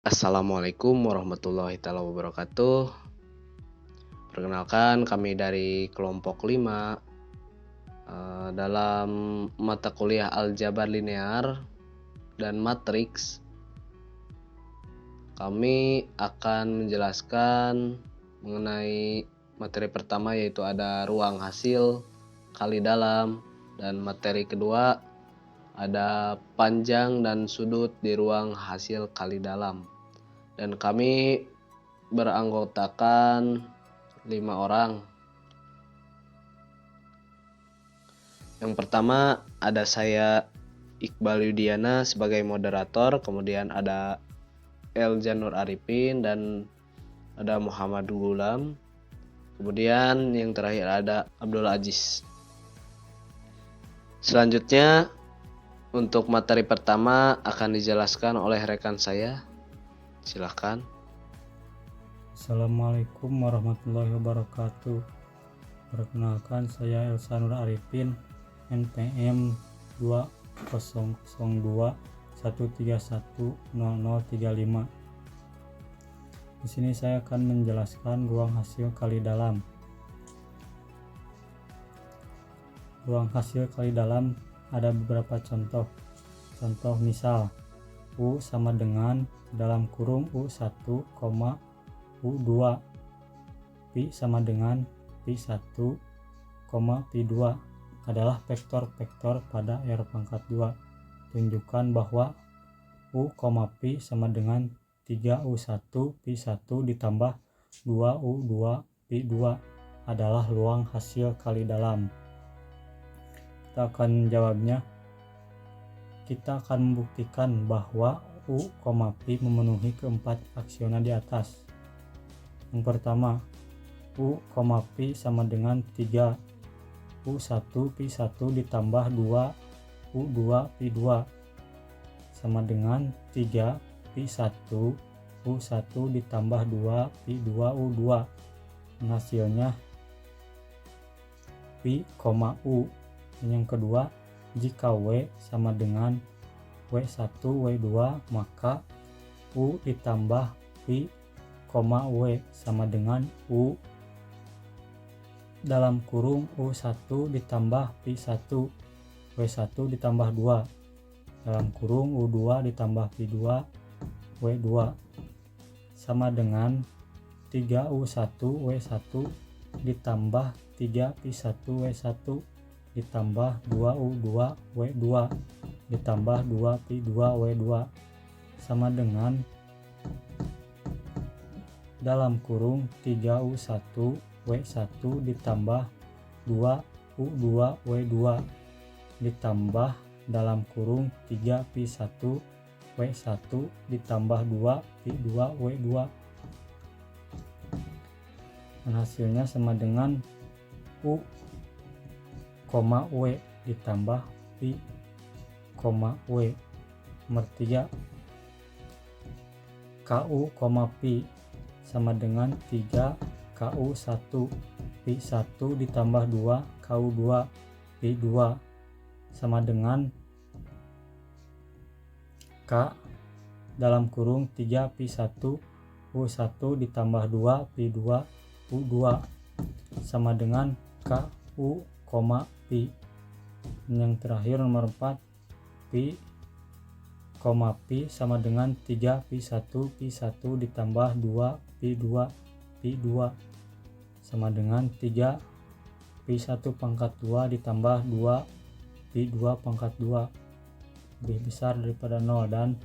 Assalamualaikum warahmatullahi wabarakatuh. Perkenalkan kami dari kelompok 5 dalam mata kuliah aljabar linear dan matriks. Kami akan menjelaskan mengenai materi pertama, yaitu ada ruang hasil kali dalam, dan materi kedua ada panjang dan sudut di ruang hasil kali dalam. Dan kami beranggotakan 5 orang. Yang pertama ada saya, Iqbal Yudiana, sebagai moderator, kemudian ada Eljan Nur Arifin, dan ada Muhammad Gulam, kemudian yang terakhir ada Abdul Aziz. Selanjutnya untuk materi pertama akan dijelaskan oleh rekan saya. Silakan. Assalamualaikum warahmatullahi wabarakatuh. Perkenalkan, saya Elsan Nur Arifin, NPM 200213100035. Di sini saya akan menjelaskan ruang hasil kali dalam. Ruang hasil kali dalam ada beberapa contoh. Contoh misal, U sama dengan dalam kurung U1, U2, Pi sama dengan Pi1, Pi2 adalah vektor-vektor pada R pangkat 2. Tunjukkan bahwa U, Pi sama dengan 3U1 Pi1 ditambah 2U2 Pi2 adalah ruang hasil kali dalam. Kita akan menjawabnya. Kita akan membuktikan bahwa U, Pi memenuhi keempat aksioma di atas. Yang pertama, U, Pi sama dengan 3 U1 Pi1 ditambah 2 U2 Pi2 sama dengan 3 Pi1 U1 ditambah 2 Pi2 U2. Hasilnya Pi, U. Yang kedua, jika W sama dengan W1 W2, maka U ditambah Pi, W sama dengan U dalam kurung U1 ditambah Pi1 W1 ditambah 2 dalam kurung U2 ditambah Pi2 W2 sama dengan 3U1 W1 ditambah 3 Pi1 W1 ditambah 2U2 W2 ditambah 2 Pi2 W2 sama dengan dalam kurung 3U1 W1 ditambah 2U2 W2 ditambah dalam kurung 3 Pi1 W1 ditambah 2 Pi2 W2. Dan hasilnya sama dengan U, W ditambah Pi, W. Nomor 3, KU, Pi sama dengan 3 KU1 Pi1 ditambah 2 KU2 Pi2 sama dengan K dalam kurung 3 Pi1 U1 ditambah 2 Pi2 U2 sama dengan KU, Pi. Yang terakhir nomor 4, Pi, Pi sama dengan 3 Pi1 ditambah 2 Pi2 Pi2 sama dengan 3 Pi1 pangkat 2 ditambah 2 Pi2 pangkat 2 lebih besar daripada 0, dan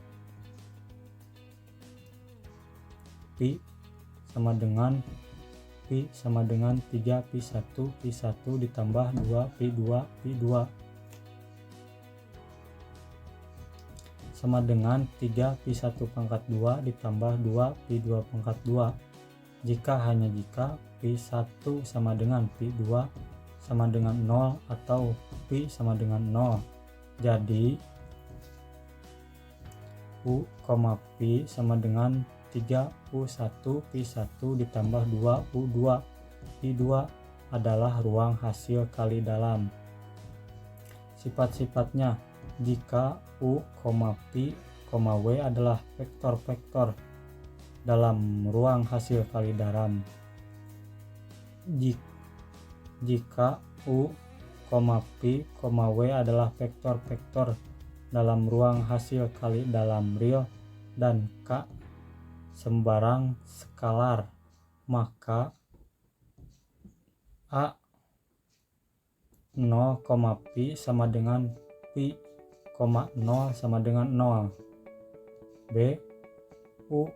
Pi sama dengan 3 Pi1 ditambah 2 Pi2 sama dengan 3 Pi1 pangkat 2 ditambah 2 Pi2 pangkat 2 jika Pi1 sama dengan Pi2 sama dengan 0 atau Pi sama dengan 0. Jadi U, Pi sama dengan 3U1 Pi1 ditambah 2U2 Pi2 adalah ruang hasil kali dalam. Sifat-sifatnya, jika U, Pi, W adalah vektor-vektor dalam ruang hasil kali dalam. Jika U, Pi, W adalah vektor-vektor dalam ruang hasil kali dalam real dan K sembarang skalar, maka A 0, Pi sama dengan Pi, 0 sama dengan 0. B, U,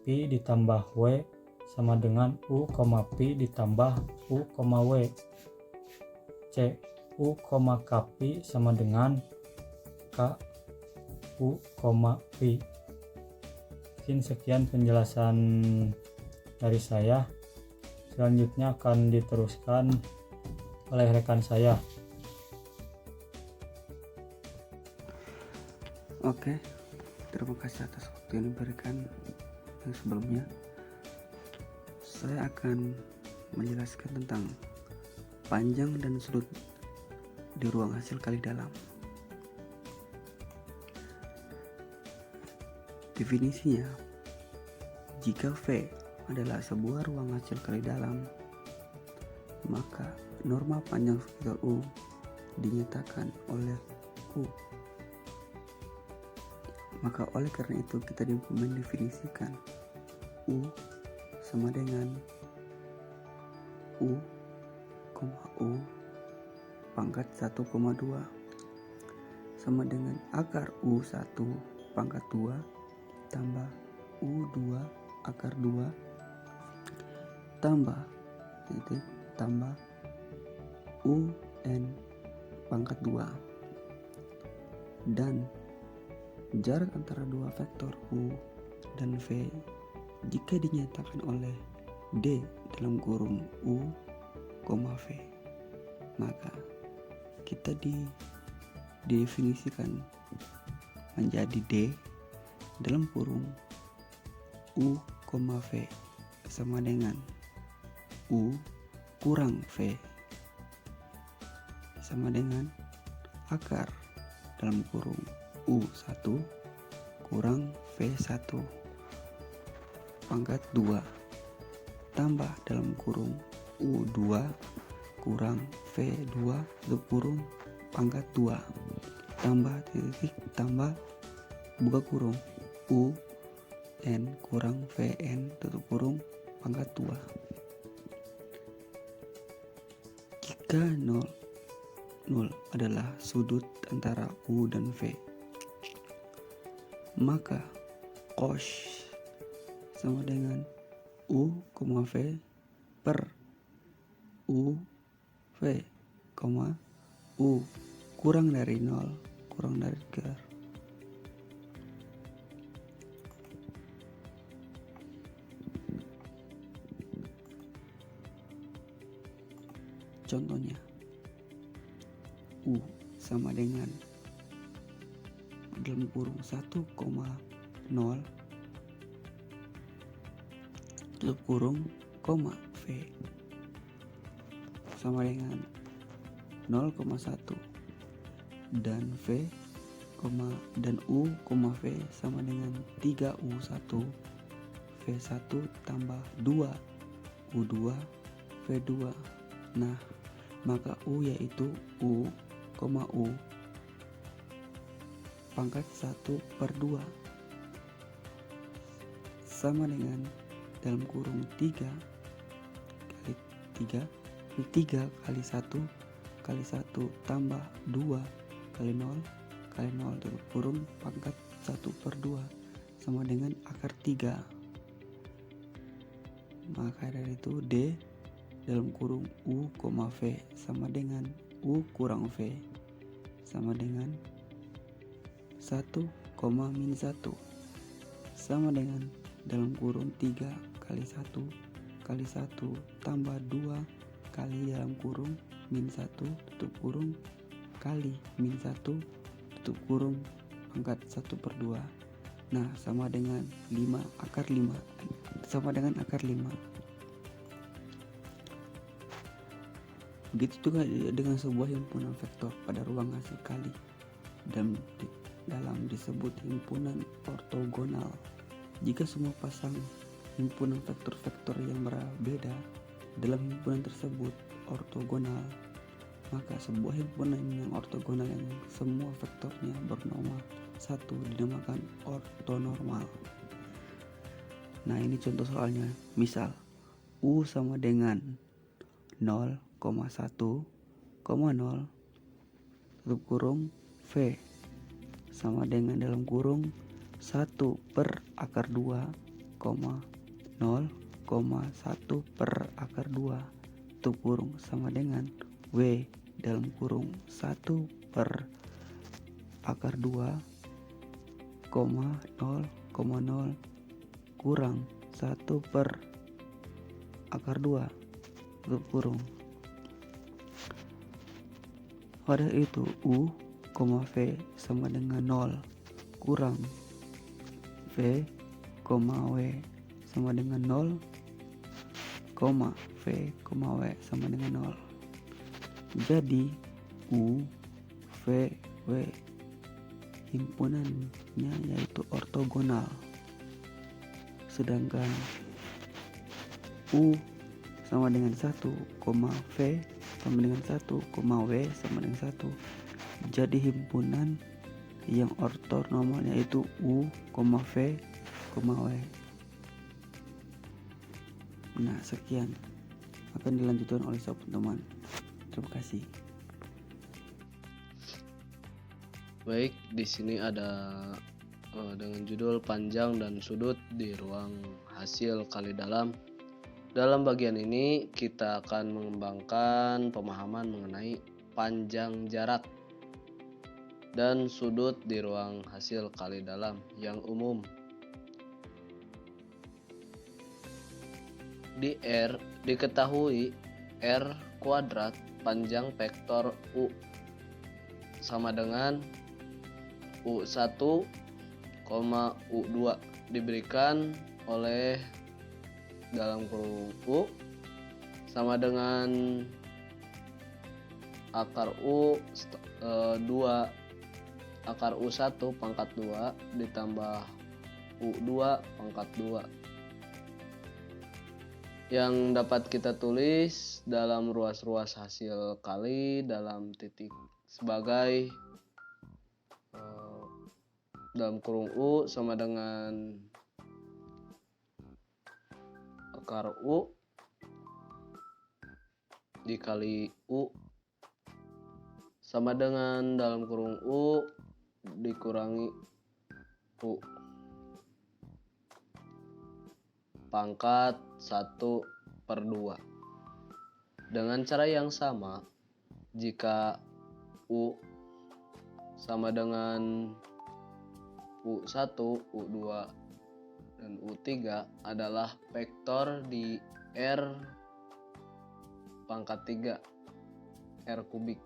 Pi ditambah W sama dengan U, Pi ditambah U, W. C, U, Pi sama dengan K, U, Pi. Mungkin sekian penjelasan dari saya. Selanjutnya akan diteruskan oleh rekan saya. Oke, terima kasih atas waktu yang diberikan. Yang sebelumnya saya akan menjelaskan tentang panjang dan sudut di ruang hasil kali dalam. Definisinya, jika V adalah sebuah ruang hasil kali dalam, maka norma panjang vektor U dinyatakan oleh U. Maka oleh karena itu kita mendefinisikan U sama dengan U, U pangkat 1,2 sama dengan akar U1 pangkat 2 tambah U2 akar 2 tambah titik tambah UN pangkat 2, dan jarak antara dua vektor U dan V jika dinyatakan oleh D dalam kurung U, V, maka kita didefinisikan menjadi D dalam kurung U, V sama dengan U kurang V sama dengan akar dalam kurung U1 kurang V1 pangkat 2 tambah dalam kurung U2 kurang V2 tutup kurung pangkat 2 tambah titik tambah buka kurung UN kurang VN tutup kurung pangkat 2. Jika 0 adalah sudut antara U dan V, maka cos sama dengan U, V per U, V, U kurang dari 0 kurang dari gar. Contohnya, U sama dengan dalam kurung 1,0 tutup kurung koma V sama dengan 0,1 dan V, dan U, V sama dengan 3U1 V1 tambah 2 U2 V2. Nah, maka U yaitu U, U pangkat 1/2 sama dengan dalam kurung 3 kali 1 tambah 2 kali 0 tutup kurung pangkat 1/2 sama dengan akar 3. Maka dari itu D dalam kurung U, V sama dengan U kurang V sama dengan 1, min 1 sama dengan dalam kurung 3 kali 1 tambah 2 kali dalam kurung min 1 tutup kurung kali min 1 tutup kurung pangkat 1/2. Nah, sama dengan 5 akar 5 sama dengan akar 5. Begitu juga dengan sebuah himpunan vektor pada ruang hasil kali dan dalam disebut himpunan ortogonal. Jika semua pasang himpunan vektor-vektor yang berbeda dalam himpunan tersebut ortogonal, maka sebuah himpunan yang ortogonal yang semua vektornya bernomor 1 dinamakan ortonormal. Nah, ini contoh soalnya. Misal U sama dengan 0,1,0 tutup kurung V sama dengan dalam kurung 1 per akar 2, 0,1 per akar 2 tutup kurung sama dengan W dalam kurung 1 per akar 2, 0,0 kurang 1 per akar 2 tutup kurung. Pada itu U, V sama dengan 0 kurang V, W sama dengan 0, V, W sama dengan 0. Jadi U, V, W himpunannya yaitu ortogonal. Sedangkan U sama dengan 1, V sama dengan 1, W sama dengan 1. Jadi himpunan yang ortonormal yaitu U, V, W. Nah, sekian akan dilanjutkan oleh sobat teman. Terima kasih. Baik, di sini ada dengan judul panjang dan sudut di ruang hasil kali dalam. Dalam bagian ini kita akan mengembangkan pemahaman mengenai panjang jarak dan sudut di ruang hasil kali dalam yang umum. Di R diketahui R kuadrat panjang vektor U sama dengan U1, U2 diberikan oleh dalam kurung U sama dengan akar U 2 akar U1 pangkat 2 ditambah U2 pangkat 2 yang dapat kita tulis dalam ruas-ruas hasil kali dalam titik sebagai dalam kurung U sama dengan akar U dikali U sama dengan dalam kurung U dikurangi U pangkat 1/2. Dengan cara yang sama, jika U sama dengan U1, U2, dan U3 adalah vektor di R pangkat 3 R kubik,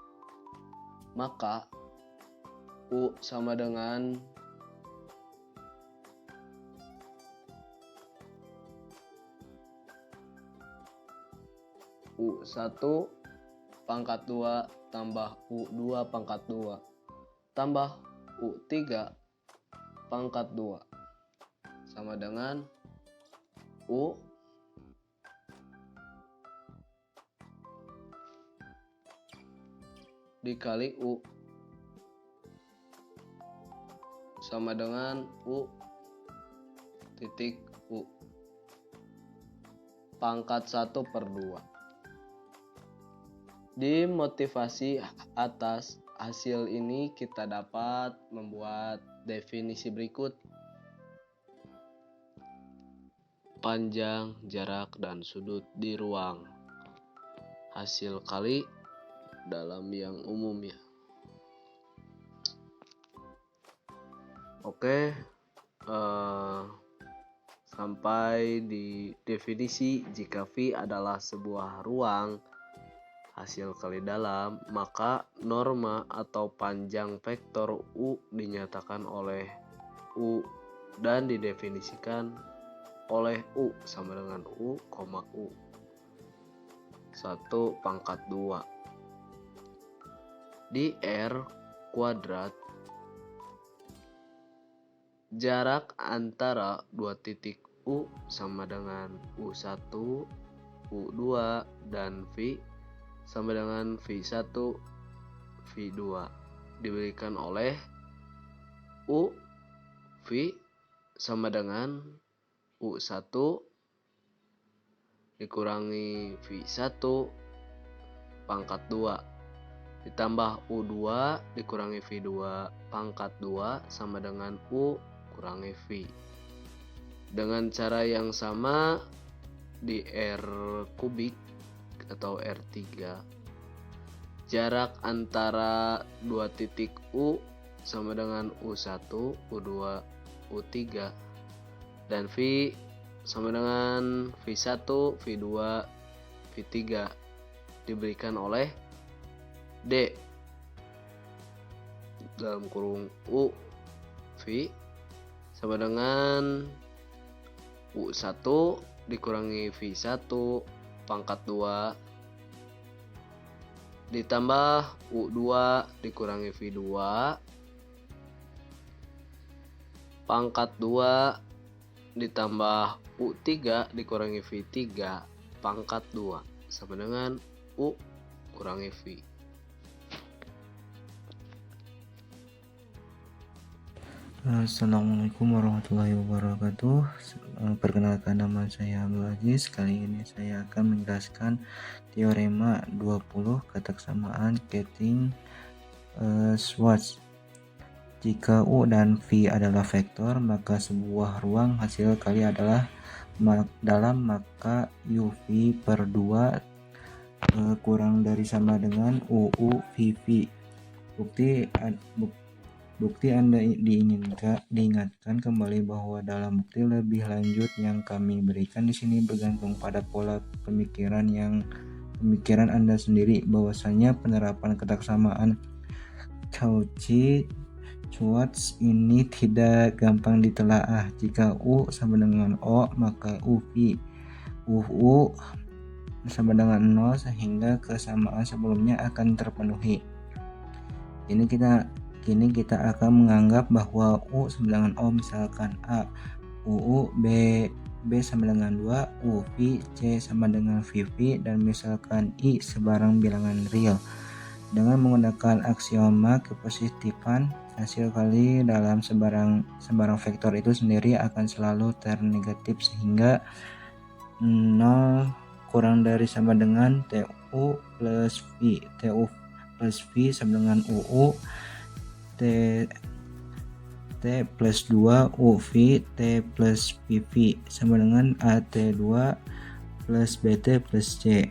maka U sama dengan U1 pangkat 2 tambah U2 pangkat 2 tambah U3 pangkat 2 sama dengan U dikali U sama dengan U titik U pangkat 1/2. Di motivasi atas hasil ini kita dapat membuat definisi berikut. Panjang, jarak, dan sudut di ruang hasil kali dalam yang umum ya. Oke, sampai di definisi jika V adalah sebuah ruang hasil kali dalam, maka norma atau panjang vektor U dinyatakan oleh U dan didefinisikan oleh U sama dengan U, U 1 pangkat 2 di R kuadrat jarak antara dua titik U sama dengan U1, U2, dan V sama dengan V1, V2 diberikan oleh U, V sama dengan U1 dikurangi V1 pangkat 2 ditambah U2 dikurangi V2 pangkat 2 sama dengan U kurangi V. Dengan cara yang sama di R kubik atau R3, jarak antara dua titik U sama dengan U1, U2, U3 dan V sama dengan V1, V2, V3 diberikan oleh D dalam kurung U, V sama dengan U1 dikurangi V1 pangkat 2 ditambah U2 dikurangi V2 pangkat 2 ditambah U3 dikurangi V3 pangkat 2 sama dengan U kurangi V. Assalamualaikum warahmatullahi wabarakatuh. Perkenalkan, nama saya Abdul Aziz. Kali ini saya akan menjelaskan teorema 20 ketaksamaan Ketting-Schwarz. Jika U dan V adalah vektor, maka sebuah ruang hasil kali adalah dalam, maka UV per 2 kurang dari sama dengan UU VV. Bukti Anda diingatkan kembali bahwa dalam bukti lebih lanjut yang kami berikan di sini bergantung pada pola pemikiran Anda sendiri, bahwasanya penerapan ketaksamaan Cauchy-Schwarz ini tidak gampang ditelaah. Jika U sama dengan O, maka UV UU sama dengan 0 sehingga kesamaan sebelumnya akan terpenuhi. Kini kita akan menganggap bahwa U sama dengan O, misalkan A, UU, B sama dengan 2, UV, C sama dengan VV, dan misalkan I sebarang bilangan real. Dengan menggunakan aksioma kepositifan, hasil kali dalam sebarang vektor itu sendiri akan selalu ternegatif sehingga 0 kurang dari sama dengan TU plus V. TU plus V sama dengan UU, T plus 2 UV, T plus PV sama dengan AT2 plus BT plus C.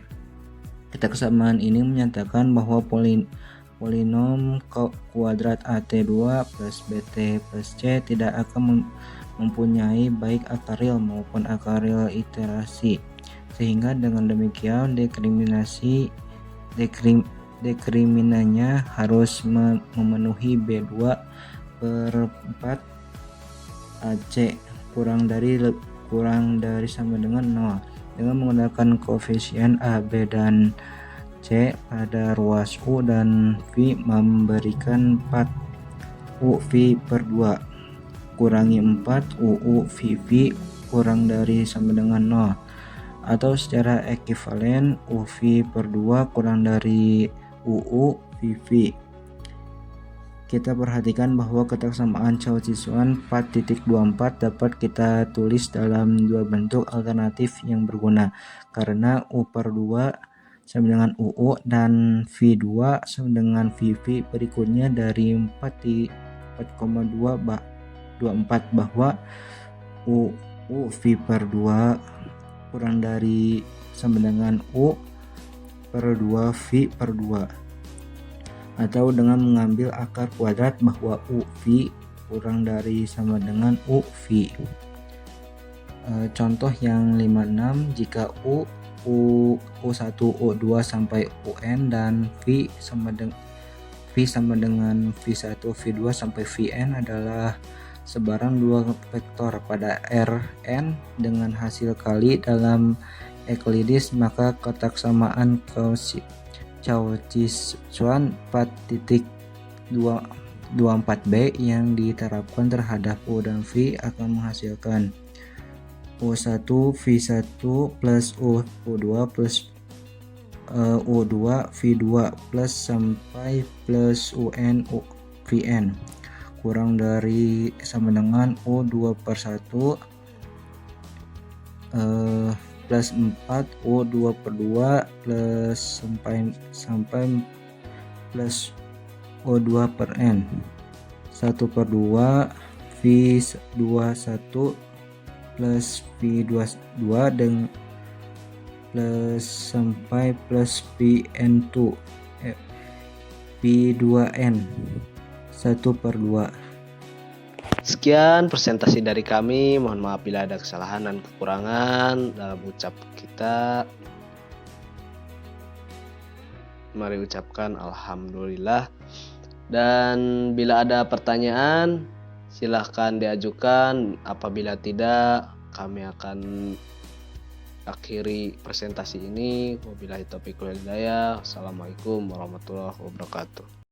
Ketaksamaan ini menyatakan bahwa polinom kuadrat AT2 plus BT plus C tidak akan mempunyai baik akar real maupun akar real iterasi, sehingga dengan demikian dekriminannya harus memenuhi B2 per 4 AC kurang dari sama dengan 0 dengan menggunakan koefisien A, B, dan C pada ruas U dan V memberikan 4 UV per 2 kurangi 4 UU VV kurang dari sama dengan 0, atau secara ekivalen UV per 2 kurang dari UU VV. Kita perhatikan bahwa ketaksamaan Cauchy-Schwarz 4.24 dapat kita tulis dalam dua bentuk alternatif yang berguna, karena U per 2 sama dengan UU dan V2 sama dengan VV berikutnya dari 4,224 bahwa UU V per 2 kurang dari sama dengan U per 2 V per 2, atau dengan mengambil akar kuadrat bahwa UV kurang dari sama dengan UV. Contoh yang 56, jika U1, U2 sampai UN dan V sama dengan V1, V2 sampai Vn asuh sebarang dua vektor pada Rn dengan hasil kali dalam Euclides, maka ketaksamaan Cauchy-Schwarz 4.24b yang diterapkan terhadap U dan V akan menghasilkan U1 V1 plus U2 plus U2 V2 plus sampai plus UN VN kurang dari sama dengan U2 per 1 plus 4 U2 per 2 plus sampai plus O2 per N 1 per 2 V21 plus V22 dengan plus sampai plus PN2 P2N 1 per 2. Sekian presentasi dari kami. Mohon maaf bila ada kesalahan dan kekurangan dalam ucap kita. Mari ucapkan alhamdulillah. Dan bila ada pertanyaan, silahkan diajukan. Apabila tidak, kami akan akhiri presentasi ini. Wabillahi taufiq wal hidayah. Assalamualaikum warahmatullahi wabarakatuh.